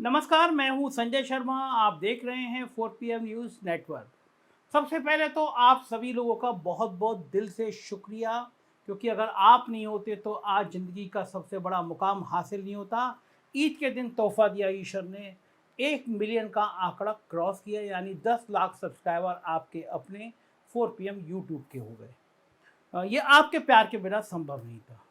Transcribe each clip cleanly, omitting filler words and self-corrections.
नमस्कार, मैं हूं संजय शर्मा। आप देख रहे हैं 4 PM न्यूज़ नेटवर्क। सबसे पहले तो आप सभी लोगों का बहुत बहुत दिल से शुक्रिया, क्योंकि अगर आप नहीं होते तो आज ज़िंदगी का सबसे बड़ा मुकाम हासिल नहीं होता। ईद के दिन तोहफ़ा दिया ईश्वर ने, 1 मिलियन का आंकड़ा क्रॉस किया, यानी 10 लाख सब्सक्राइबर आपके अपने 4 PM यूट्यूब के हो गए। ये आपके प्यार के बिना संभव नहीं था।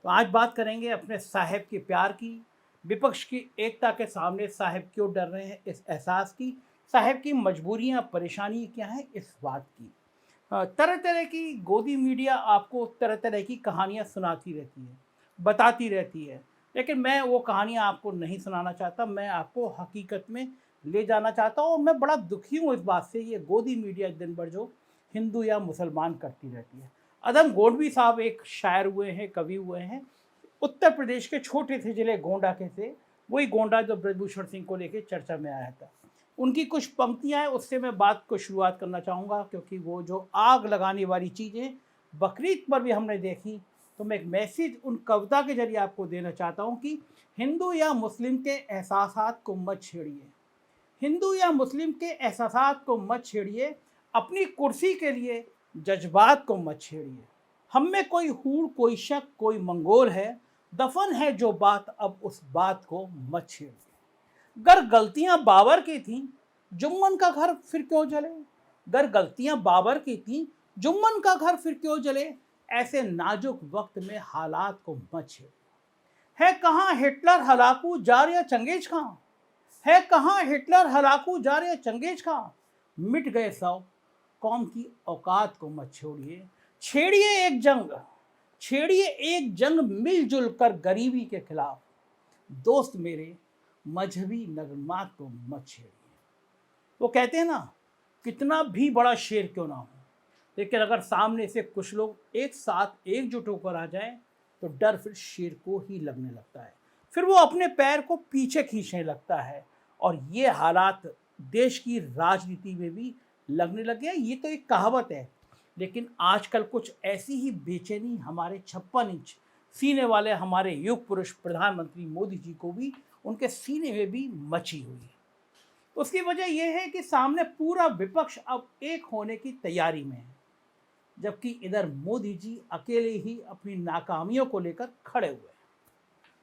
तो आज बात करेंगे अपने साहेब के प्यार की, विपक्ष की एकता के सामने साहेब क्यों डर रहे हैं इस एहसास की, साहेब की मजबूरियां परेशानी क्या है इस बात की। तरह तरह की गोदी मीडिया आपको तरह तरह की कहानियां सुनाती रहती है, बताती रहती है, लेकिन मैं वो कहानियां आपको नहीं सुनाना चाहता। मैं आपको हकीकत में ले जाना चाहता हूँ, और मैं बड़ा दुखी हूँ इस बात से। ये गोदी मीडिया दिन भर जो हिंदू या मुसलमान करती रहती है। अदम गोडवी साहब एक शायर हुए हैं, कवि हुए हैं, उत्तर प्रदेश के छोटे से जिले गोंडा के थे। वही गोंडा जो ब्रजभूषण सिंह को लेकर चर्चा में आया था। उनकी कुछ पंक्तियां हैं, उससे मैं बात को शुरुआत करना चाहूँगा, क्योंकि वो जो आग लगाने वाली चीज़ें बकरीद पर भी हमने देखी, तो मैं एक मैसेज उन कविता के जरिए आपको देना चाहता हूँ कि हिंदू या मुस्लिम के एहसासात को मत छेड़िए, हिंदू या मुस्लिम के एहसासात को मत छेड़िए, अपनी कुर्सी के लिए जज्बात को मत छेड़िए। हम में कोई हूड़, कोई शक, कोई मंगोल है, दफन है जो बात, अब उस बात को मत छेड़िए। गर गलतियां बाबर की थीं, जुम्मन का घर फिर क्यों जले। गर गलतियां बाबर की थीं, जुम्मन का घर फिर क्यों जले। ऐसे नाजुक वक्त में हालात को मत छेड़िए। है कहाँ हिटलर हलाकू जार या चंगेज खां, है कहाँ हिटलर हलाकू जार या चंगेज खां। मिट गए सब, कौम की औकात को मत छोड़िए। छेड़िए एक जंग, छेड़िए एक जंग मिलजुल कर गरीबी के खिलाफ। दोस्त मेरे, मजहबी नगमात को मत छेड़िए। वो कहते हैं ना, कितना भी बड़ा शेर क्यों ना हो, लेकिन अगर सामने से कुछ लोग एक साथ एकजुट होकर आ जाएं, तो डर फिर शेर को ही लगने लगता है। फिर वो अपने पैर को पीछे खींचने लगता है। और ये हालात देश की राजनीति में भी लगने लगे हैं। ये तो एक कहावत है, लेकिन आजकल कुछ ऐसी ही बेचैनी हमारे 56 इंच सीने वाले हमारे युग पुरुष प्रधानमंत्री मोदी जी को भी, उनके सीने में भी मची हुई है। उसकी वजह यह है कि सामने पूरा विपक्ष अब एक होने की तैयारी में है, जबकि इधर मोदी जी अकेले ही अपनी नाकामियों को लेकर खड़े हुए हैं।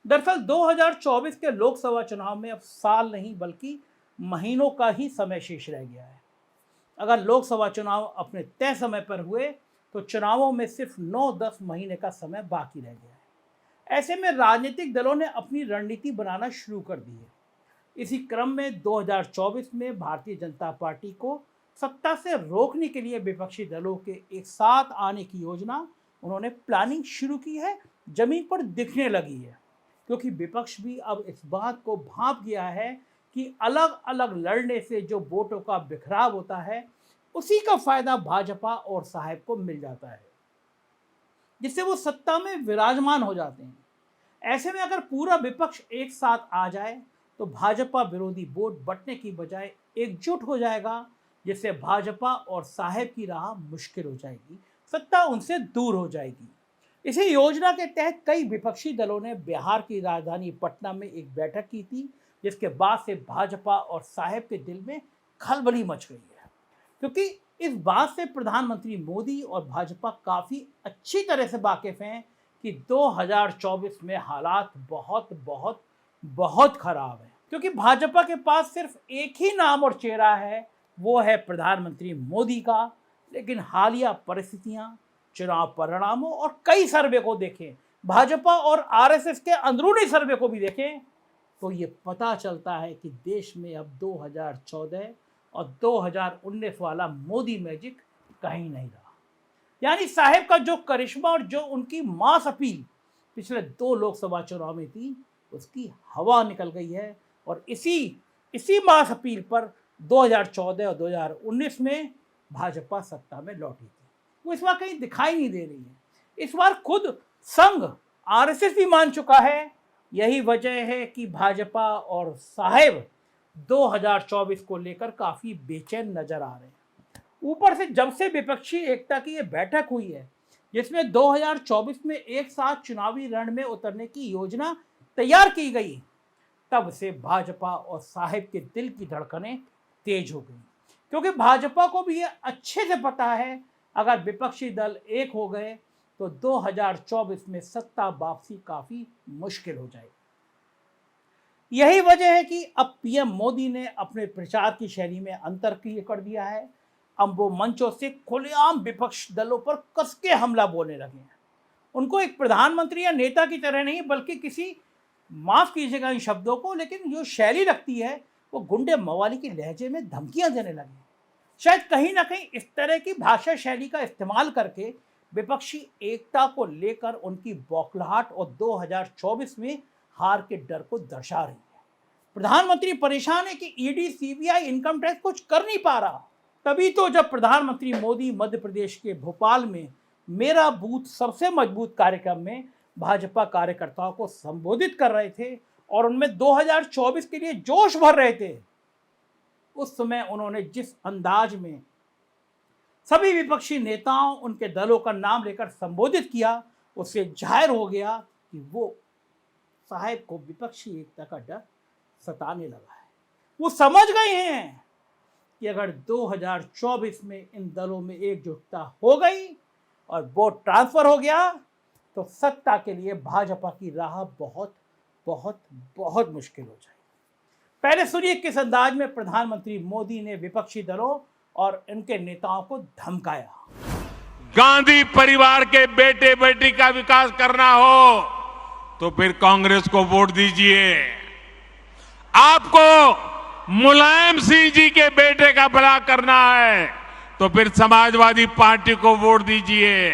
दरअसल 2024 के लोकसभा चुनाव में अब साल नहीं बल्कि महीनों का ही समय शेष रह गया है। अगर लोकसभा चुनाव अपने तय समय पर हुए, तो चुनावों में सिर्फ 9-10 महीने का समय बाकी रह गया है। ऐसे में राजनीतिक दलों ने अपनी रणनीति बनाना शुरू कर दी है। इसी क्रम में 2024 में भारतीय जनता पार्टी को सत्ता से रोकने के लिए विपक्षी दलों के एक साथ आने की योजना उन्होंने प्लानिंग शुरू की है, जमीन पर दिखने लगी है। क्योंकि विपक्ष भी अब इस बात को भांप गया है कि अलग अलग लड़ने से जो वोटों का बिखराव होता है, उसी का फायदा भाजपा और साहेब को मिल जाता है, जिससे वो सत्ता में विराजमान हो जाते हैं। ऐसे में अगर पूरा विपक्ष एक साथ आ जाए, तो भाजपा विरोधी वोट बंटने की बजाय एकजुट हो जाएगा, जिससे भाजपा और साहेब की राह मुश्किल हो जाएगी, सत्ता उनसे दूर हो जाएगी। इसी योजना के तहत कई विपक्षी दलों ने बिहार की राजधानी पटना में एक बैठक की थी, जिसके बाद से भाजपा और साहेब के दिल में खलबली मच गई है। क्योंकि इस बात से प्रधानमंत्री मोदी और भाजपा काफ़ी अच्छी तरह से वाकिफ हैं कि 2024 में हालात बहुत बहुत बहुत खराब है। क्योंकि भाजपा के पास सिर्फ एक ही नाम और चेहरा है, वो है प्रधानमंत्री मोदी का। लेकिन हालिया परिस्थितियां, चुनाव परिणामों और कई सर्वे को देखें, भाजपा और आरएसएस के अंदरूनी सर्वे को भी देखें, तो ये पता चलता है कि देश में अब 2014 और 2019 वाला मोदी मैजिक कहीं नहीं रहा। यानी साहेब का जो करिश्मा और जो उनकी मास अपील पिछले 2 लोकसभा चुनाव में थी, उसकी हवा निकल गई है। और इसी मास अपील पर 2014 और 2019 में भाजपा सत्ता में लौटी थी। वो इस बार कहीं दिखाई नहीं दे रही है। इस बार खुद संघ आरएसएस भी मान चुका है। यही वजह है कि भाजपा और साहेब 2024 को लेकर काफी बेचैन नजर आ रहे हैं। ऊपर से जब से विपक्षी एकता की ये बैठक हुई है, जिसमें 2024 में एक साथ चुनावी रण में उतरने की योजना तैयार की गई, तब से भाजपा और साहिब के दिल की धड़कनें तेज हो गई, क्योंकि भाजपा को भी ये अच्छे से पता है अगर विपक्षी दल एक हो गए तो 2024 में सत्ता वापसी काफी मुश्किल हो जाएगी। यही वजह है कि अब पीएम मोदी ने अपने प्रचार की शैली में अंतर कर दिया है। अब वो मंचों से खुलेआम विपक्ष दलों पर कस के हमला बोलने लगे हैं। उनको एक प्रधानमंत्री या नेता की तरह नहीं, बल्कि किसी, माफ कीजिएगा इन शब्दों को, लेकिन जो शैली लगती है वो गुंडे मवाली के लहजे में धमकियां देने लगे। शायद कहीं ना कहीं इस तरह की भाषा शैली का इस्तेमाल करके विपक्षी एकता को लेकर उनकी बौखलाहट और 2024 में हार के डर को दर्शा रही है। प्रधानमंत्री परेशान है कि ईडी, सीबीआई, इनकम टैक्स कुछ कर नहीं पा रहा। तभी तो जब प्रधानमंत्री मोदी मध्य प्रदेश के भोपाल में मेरा बूथ सबसे मजबूत कार्यक्रम में भाजपा कार्यकर्ताओं को संबोधित कर रहे थे और उनमें 2024 के लिए जोश भर रहे थे, उस समय उन्होंने जिस अंदाज में सभी विपक्षी नेताओं, उनके दलों का नाम लेकर संबोधित किया, उससे जाहिर हो गया कि वो साहिब को विपक्षी एकता का डर सताने लगा है। वो समझ गए हैं कि अगर 2024 में इन दलों में एकजुटता हो गई और वोट ट्रांसफर हो गया तो सत्ता के लिए भाजपा की राह बहुत बहुत बहुत मुश्किल हो जाएगी। पहले सुनिए किस अंदाज में प्रधानमंत्री मोदी ने विपक्षी दलों और इनके नेताओं को धमकाया। गांधी परिवार के बेटे बेटी का विकास करना हो तो फिर कांग्रेस को वोट दीजिए। आपको मुलायम सिंह जी के बेटे का भला करना है तो फिर समाजवादी पार्टी को वोट दीजिए।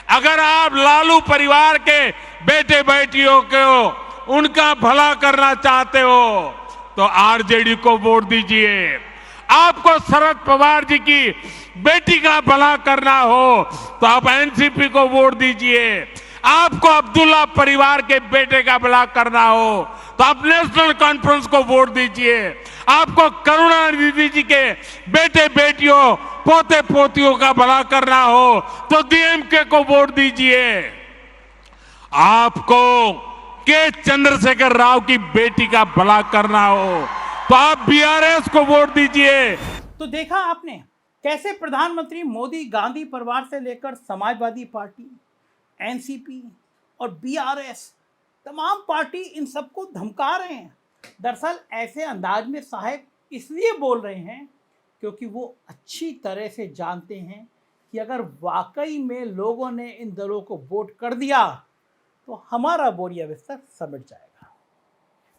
अगर आप लालू परिवार के बेटे बेटियों को उनका भला करना चाहते हो तो आरजेडी को वोट दीजिए। आपको शरद पवार जी की बेटी का भला करना हो तो आप एनसीपी को वोट दीजिए। आपको अब्दुल्ला परिवार के बेटे का भला करना हो तो आप नेशनल कॉन्फ्रेंस को वोट दीजिए। आपको करुणानिधि जी के बेटे बेटियों, पोते पोतियों का भला करना हो तो डीएमके को वोट दीजिए। आपको के चंद्रशेखर राव की बेटी का भला करना हो तो आप बीआरएस को वोट दीजिए। तो देखा आपने कैसे प्रधानमंत्री मोदी गांधी परिवार से लेकर समाजवादी पार्टी, एनसीपी और बीआरएस तमाम पार्टी इन सबको धमका रहे हैं। दरअसल ऐसे अंदाज में साहब इसलिए बोल रहे हैं क्योंकि वो अच्छी तरह से जानते हैं कि अगर वाकई में लोगों ने इन दलों को वोट कर दिया तो हमारा बोरिया बिस्तर समेट जाएगा।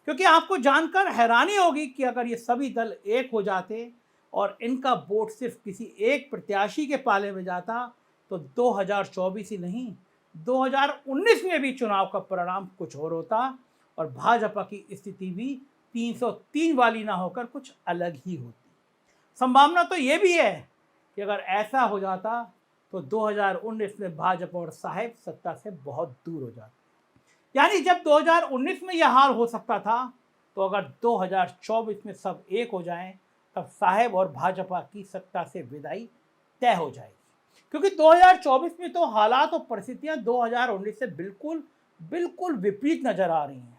क्योंकि आपको जानकर हैरानी होगी कि अगर ये सभी दल एक हो जाते और इनका वोट सिर्फ किसी एक प्रत्याशी के पाले में जाता तो 2024 ही नहीं 2019 में भी चुनाव का परिणाम कुछ और होता और भाजपा की स्थिति भी 303 वाली ना होकर कुछ अलग ही होती। संभावना तो ये भी है कि अगर ऐसा हो जाता तो 2019 में भाजपा और साहिब सत्ता से बहुत दूर हो जाते। यानी जब 2019 में यह हाल हो सकता था तो अगर 2024 में सब एक हो जाएं तब साहिब और भाजपा की सत्ता से विदाई तय हो जाएगी। क्योंकि 2024 में तो हालात और परिस्थितियां 2019 से बिल्कुल विपरीत नजर आ रही हैं।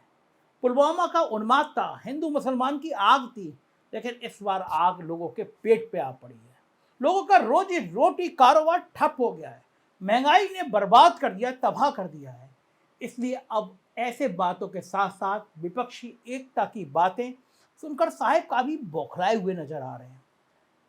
पुलवामा का उन्माद था, हिंदू मुसलमान की आग थी, लेकिन इस बार आग लोगों के पेट पे आ पड़ी है। लोगों का रोजी रोटी कारोबार ठप हो गया है, महंगाई ने बर्बाद कर दिया, तबाह कर दिया है। इसलिए अब ऐसे बातों के साथ साथ विपक्षी एकता की बातें सुनकर साहिब काफी बौखलाए हुए नजर आ रहे हैं।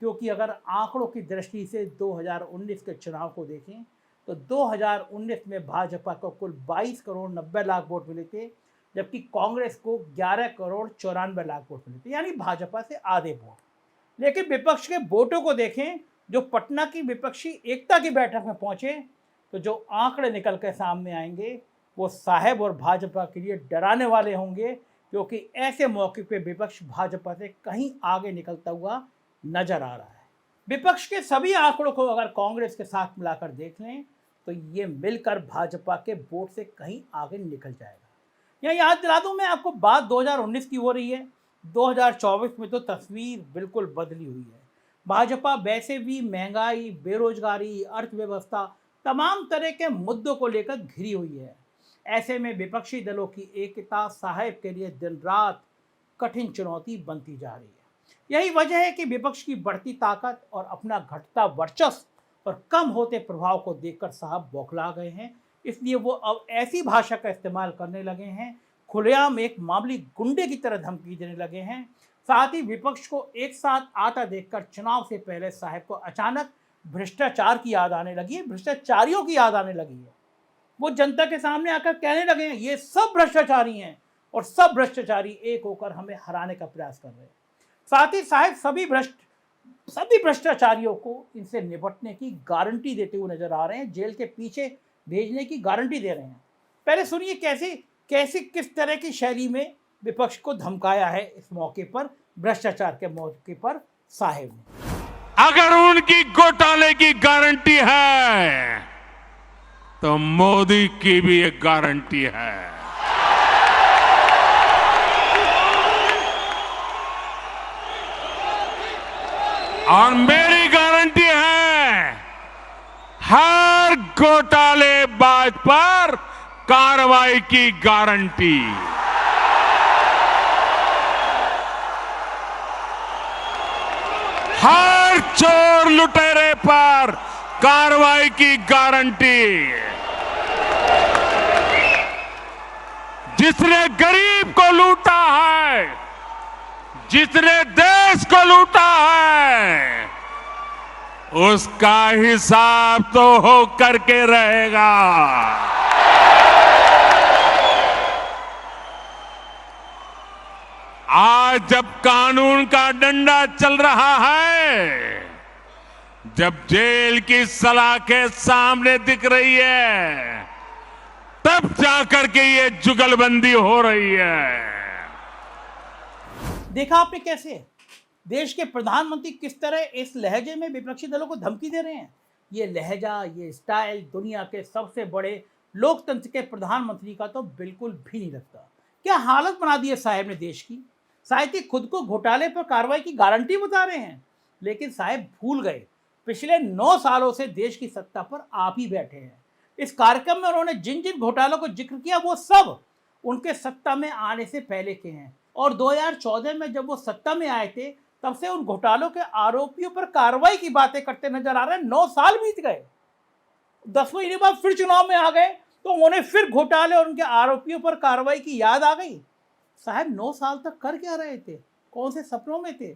क्योंकि अगर आंकड़ों की दृष्टि से 2019 के चुनाव को देखें तो 2019 में भाजपा को कुल 22 करोड़ 90 लाख वोट मिले थे, जबकि कांग्रेस को 11 करोड़ 94 लाख वोट मिले थे, यानी भाजपा से आधे वोट। लेकिन विपक्ष के वोटों को देखें, जो पटना की विपक्षी एकता की बैठक में पहुंचे, तो जो आंकड़े निकल कर सामने आएंगे वो साहिब और भाजपा के लिए डराने वाले होंगे। क्योंकि ऐसे मौके पे विपक्ष भाजपा से कहीं आगे निकलता हुआ नजर आ रहा है। विपक्ष के सभी आंकड़ों को अगर कांग्रेस के साथ मिलाकर देख लें तो ये मिलकर भाजपा के वोट से कहीं आगे निकल जाएगा। यहाँ याद दिला दूं मैं आपको, बात 2019 की हो रही है, 2024 में तो तस्वीर बिल्कुल बदली हुई है। भाजपा वैसे भी महंगाई, बेरोजगारी, अर्थव्यवस्था, तमाम तरह के मुद्दों को लेकर घिरी हुई है। ऐसे में विपक्षी दलों की एकता साहिब के लिए दिन रात कठिन चुनौती बनती जा रही है। यही वजह है कि विपक्ष की बढ़ती ताकत और अपना घटता वर्चस्व और कम होते प्रभाव को देखकर साहब बौखला गए हैं। इसलिए वो अब ऐसी भाषा का इस्तेमाल करने लगे हैं, खुलेआम एक मामूली गुंडे की तरह धमकी देने लगे हैं। साथ ही विपक्ष को एक साथ आता देखकर चुनाव से पहले साहब को अचानक भ्रष्टाचार की याद आने लगी है, भ्रष्टाचारियों की याद आने लगी है। वो जनता के सामने आकर कहने लगे हैं ये सब भ्रष्टाचारी हैं और सब भ्रष्टाचारी एक होकर हमें हराने का प्रयास कर रहे हैं। साथ ही साहब सभी भ्रष्टाचारियों को इनसे निपटने की गारंटी देते हुए नजर आ रहे हैं, जेल के पीछे भेजने की गारंटी दे रहे हैं। पहले सुनिए किस तरह की शैली में विपक्ष को धमकाया है इस मौके पर, भ्रष्टाचार के मौके पर साहब ने। अगर उनकी घोटाले की गारंटी है तो मोदी की भी एक गारंटी है। और मेरी गारंटी है हर घोटालेबाज पर कार्रवाई की गारंटी। हर चोर लुटेरे पर कार्रवाई की गारंटी। जिसने गरीब को लूटा है, जिसने देश को लूटा है, उसका हिसाब तो हो करके रहेगा। आज जब कानून का डंडा चल रहा है, जब जेल की सलाखें सामने दिख रही है, तब जाकर के ये जुगलबंदी हो रही है। देखा आपने कैसे देश के प्रधानमंत्री किस तरह इस लहजे में विपक्षी दलों को धमकी दे रहे हैं। ये लहजा, ये स्टाइल दुनिया के सबसे बड़े लोकतंत्र के प्रधानमंत्री का तो बिल्कुल भी नहीं लगता। क्या हालत बना दी है साहब ने देश की। शायद ही खुद को घोटाले पर कार्रवाई की गारंटी बता रहे हैं, लेकिन साहब भूल गए पिछले 9 सालों से देश की सत्ता पर आप ही बैठे हैं। इस कार्यक्रम में उन्होंने जिन जिन घोटालों को जिक्र किया वो सब उनके सत्ता में आने से पहले के हैं, और 2014 में जब वो सत्ता में आए थे तब से उन घोटालों के आरोपियों पर कार्रवाई की बातें करते नजर आ रहे हैं। 9 साल बीत गए, 10 महीने बाद फिर चुनाव में आ गए तो उन्हें फिर घोटाले और उनके आरोपियों पर कार्रवाई की याद आ गई। साहब 9 साल तक कर क्या रहे थे, कौन से सपनों में थे।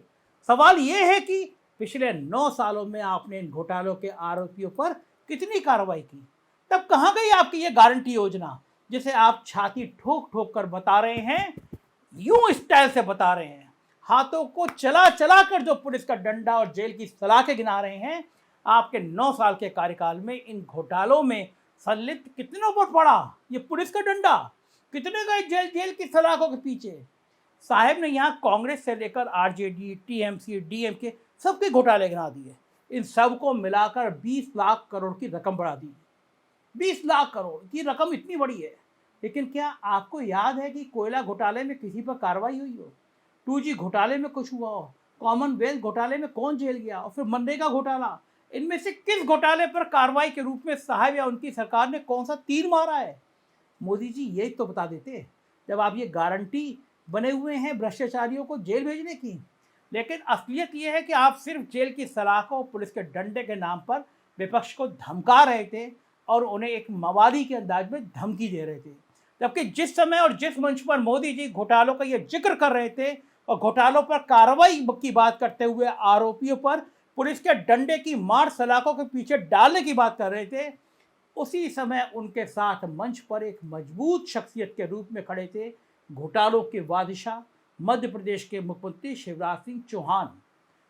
सवाल ये है कि पिछले 9 सालों में आपने इन घोटालों के आरोपियों पर कितनी कार्रवाई की। तब कहां गई आपकी ये गारंटी योजना जिसे आप छाती ठोक ठोक कर बता रहे हैं, यूं स्टाइल से बता रहे हैं, हाथों को चला चला कर जो पुलिस का डंडा और जेल की सलाखें गिना रहे हैं। आपके 9 साल के कार्यकाल में इन घोटालों में संलिप्त कितनों पर पड़ा ये पुलिस का डंडा, कितने गए जेल की सलाखों के पीछे। साहब ने यहाँ कांग्रेस से लेकर आरजेडी, टीएमसी, डीएमके सबके घोटाले गिना दिए। इन सब को मिलाकर 20 लाख करोड़ की रकम बढ़ा दी। 20 लाख करोड़ की रकम इतनी बड़ी है, लेकिन क्या आपको याद है कि कोयला घोटाले में किसी पर कार्रवाई हुई हो, 2G घोटाले में कुछ हुआ हो, कॉमनवेल्थ घोटाले में कौन जेल गया, और फिर मनरेगा घोटाला, इनमें से किस घोटाले पर कार्रवाई के रूप में साहब या उनकी सरकार ने कौन सा तीर मारा है। मोदी जी यही तो बता देते जब आप ये गारंटी बने हुए हैं भ्रष्टाचारियों को जेल भेजने की। लेकिन असलियत ये है कि आप सिर्फ जेल की सलाखों, पुलिस के डंडे के नाम पर विपक्ष को धमका रहे थे और उन्हें एक मवाली के अंदाज में धमकी दे रहे थे। जबकि जिस समय और जिस मंच पर मोदी जी घोटालों का ये जिक्र कर रहे थे और घोटालों पर कार्रवाई की बात करते हुए आरोपियों पर पुलिस के डंडे की मार सलाखों के पीछे डालने की बात कर रहे थे, उसी समय उनके साथ मंच पर एक मजबूत शख्सियत के रूप में खड़े थे घोटालों के बादशाह मध्य प्रदेश के मुख्यमंत्री शिवराज सिंह चौहान।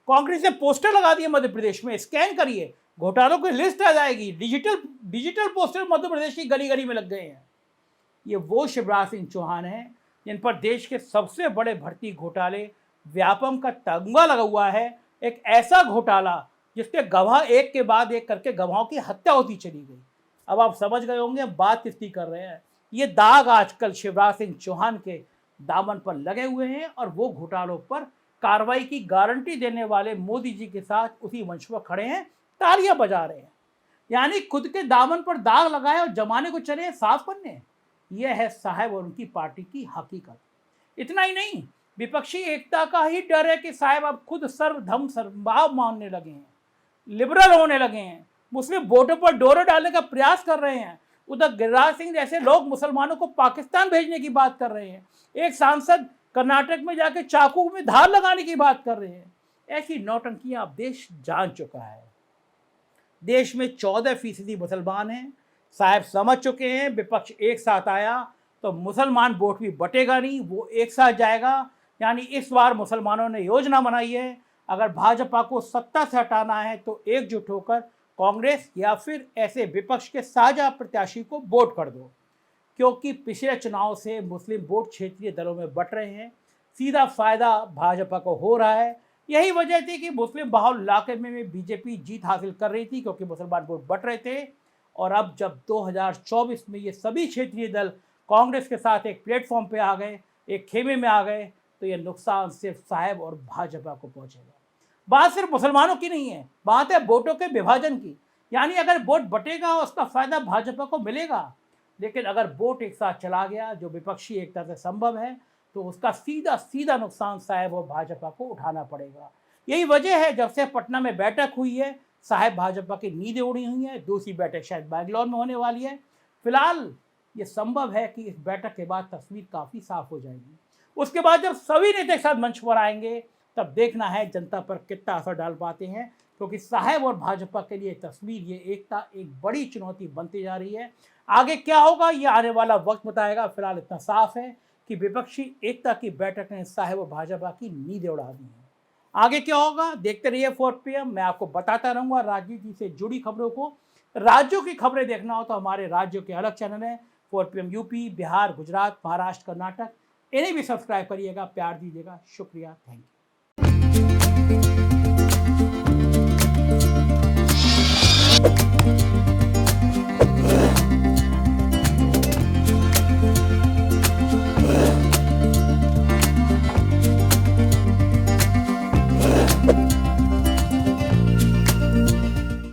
कांग्रेस ने पोस्टर लगा दिए मध्य प्रदेश में, स्कैन करिए घोटालों की लिस्ट आ जाएगी। डिजिटल पोस्टर मध्य प्रदेश की गली गली में लग गए हैं। ये वो शिवराज सिंह चौहान हैं जिन पर देश के सबसे बड़े भर्ती घोटाले व्यापम का तगमा लगा हुआ है। एक ऐसा घोटाला जिसके गवाह एक के बाद एक करके गवाहों की हत्या होती चली गई। अब आप समझ गए होंगे बात किसकी कर रहे हैं। ये दाग आजकल शिवराज सिंह चौहान के दामन पर लगे हुए हैं और वो घोटालों पर कार्रवाई की गारंटी देने वाले मोदी जी के साथ उसी मंच पर खड़े हैं, तालियां बजा रहे हैं। यानी खुद के दामन पर दाग लगाए और जमाने को चले साफ करने। यह है साहब और उनकी पार्टी की हकीकत। इतना ही नहीं, विपक्षी एकता का ही डर है कि साहब अब खुद सर्वधर्म सर्वभाव मानने लगे हैं, लिबरल होने लगे हैं, मुस्लिम वोटों पर डोरे डालने का प्रयास कर रहे हैं। उधर गिरिराज सिंह जैसे लोग मुसलमानों को पाकिस्तान भेजने की बात कर रहे हैं। एक सांसद कर्नाटक में जाके चाकू में धार लगाने की बात कर रहे हैं। ऐसी नौटंकियां अब देश जान चुका है। देश में 14% मुसलमान हैं। साहब समझ चुके हैं विपक्ष एक साथ आया तो मुसलमान वोट भी बटेगा नहीं, वो एक साथ जाएगा। यानी इस बार मुसलमानों ने योजना बनाई है, अगर भाजपा को सत्ता से हटाना है तो एकजुट होकर कांग्रेस या फिर ऐसे विपक्ष के साझा प्रत्याशी को वोट कर दो। क्योंकि पिछले चुनाव से मुस्लिम वोट क्षेत्रीय दलों में बट रहे हैं, सीधा फायदा भाजपा को हो रहा है। यही वजह थी कि मुस्लिम बहुल इलाके में बीजेपी जीत हासिल कर रही थी, क्योंकि मुसलमान वोट बट रहे थे। और अब जब 2024 में ये सभी क्षेत्रीय दल कांग्रेस के साथ एक प्लेटफॉर्म पे आ गए, एक खेमे में आ गए, तो ये नुकसान सिर्फ साहब और भाजपा को पहुंचेगा। बात सिर्फ मुसलमानों की नहीं है, बात है वोटों के विभाजन की। यानी अगर वोट बटेगा उसका फायदा भाजपा को मिलेगा, लेकिन अगर वोट एक साथ चला गया जो विपक्षी एकता से संभव है, तो उसका सीधा सीधा नुकसान साहब और भाजपा को उठाना पड़ेगा। यही वजह है जब से पटना में बैठक हुई है, साहब भाजपा की नींदें उड़ी हुई हैं। दूसरी बैठक शायद बैंगलोर में होने वाली है। फिलहाल ये संभव है कि इस बैठक के बाद तस्वीर काफ़ी साफ हो जाएगी। उसके बाद जब सभी नेता एक साथ मंच पर आएंगे, तब देखना है जनता पर कितना असर डाल पाते हैं, क्योंकि साहब और भाजपा के लिए तस्वीर, ये एकता एक बड़ी चुनौती बनती जा रही है। आगे क्या होगा ये आने वाला वक्त बताएगा। फिलहाल इतना साफ है कि विपक्षी एकता की बैठक ने साहब और भाजपा की नींदें उड़ा दी हैं। आगे क्या होगा देखते रहिए 4 PM। मैं आपको बताता रहूँगा राजनीति से जुड़ी खबरों को। राज्यों की खबरें देखना हो तो हमारे राज्यों के अलग चैनल हैं, 4 PM यूपी, बिहार, गुजरात, महाराष्ट्र, कर्नाटक। इन्हें भी सब्सक्राइब करिएगा, प्यार दीजिएगा। शुक्रिया, थैंक यू।